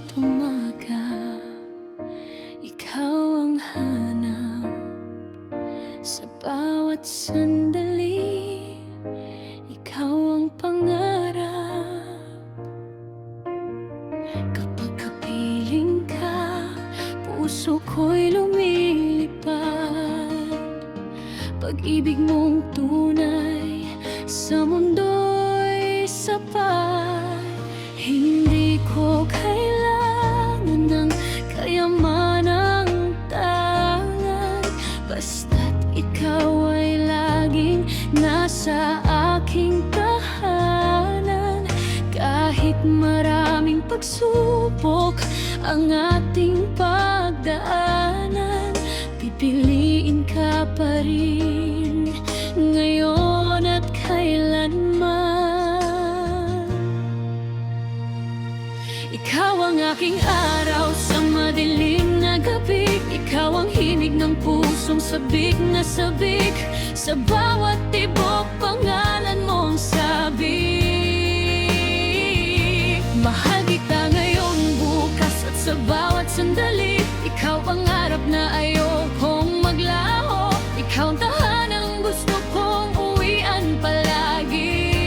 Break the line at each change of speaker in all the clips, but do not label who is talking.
bawat umaga, ikaw ang hanap. Sa bawat sandali, ikaw ang pangarap. Kapag kapiling ka, puso ko'y lumilipad. Pag-ibig mong tunay sa mundo'y sapat. Hindi ko kailangan ng kayamanang tangan, basta't ikaw ay laging nasa aking tahanan. Kahit maraming pagsubok ang ating pagdaanan, pipiliin ka pa rin ngayon at kailanman. Ikaw ang aking araw sa madilim na gabi, ikaw ang himig ng pusong sabik na sabik. Sa bawat tibok, pangalan mong sabik. Mahal kita ngayon, bukas at sa bawat sandali. Ikaw ang harap na ayokong maglaho. Ikaw ang tahanang gusto kong uwian palagi.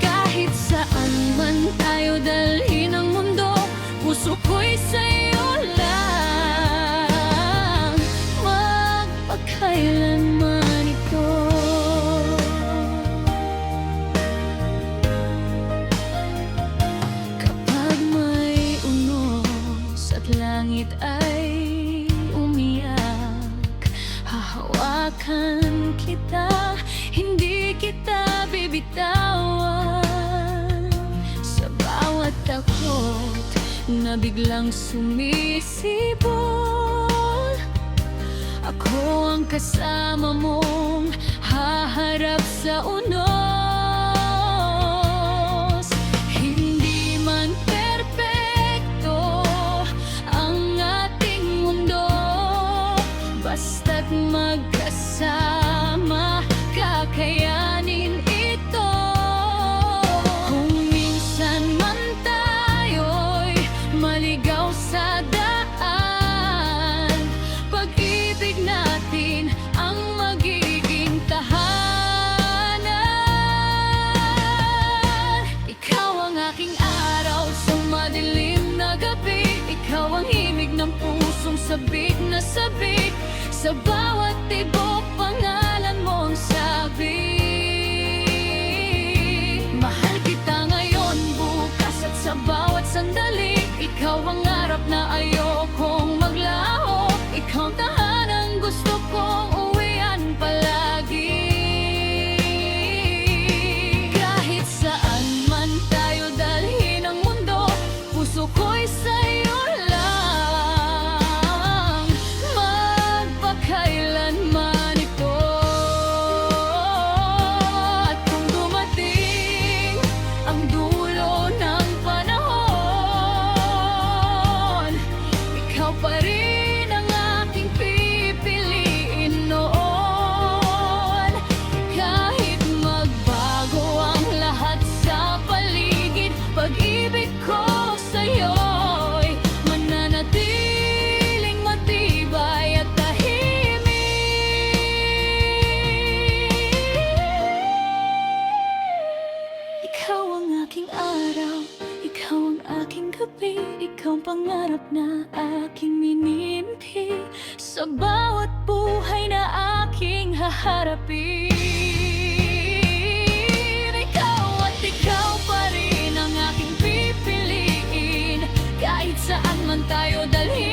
Kahit saan man tayo dalhin ang mundo, puso ko'y sa'yo lang, magpakailanman ito. Kapag may unos at langit ay umiyak, hahawakan kita, hindi kita bibitawan. Sa bawat takot na biglang sumisibol, ako ang kasama mong haharap sa unos. Hindi man perpekto ang ating mundo, basta't magkasama kakayanin ito. Kung minsan man tayo'y maligaw sa daan, pag-ibig natin ang magiging tahanan. Ikaw ang aking araw sa madilim na gabi, ikaw ang himig ng pusong sabik na sabik. Sa bawat tibok, pangalan mo ang sabik. Mahal kita ngayon, bukas at sa bawat sandali. Ikaw ang harap na ayokong maglaho. Ikaw ang tahanang gusto kong uwian palagi. Kahit saan man tayo dalhin ang mundo, puso ko'y sa'yo lang, magpakailanman ito. At kung dumating ang dulo ng panahon, ikaw pa rin ang aking pipiliin noon. Kahit magbago ang lahat sa paligid, pag-ibig ko sa'yo'y mananatiling matibay at tahimik. Ikaw ang aking araw, ikaw ang aking gabi, ikaw ang pangarap na aking minimpi. Sa bawat buhay na aking haharapin, ikaw at ikaw pa rin ang aking pipiliin. Kahit saan man tayo dalhin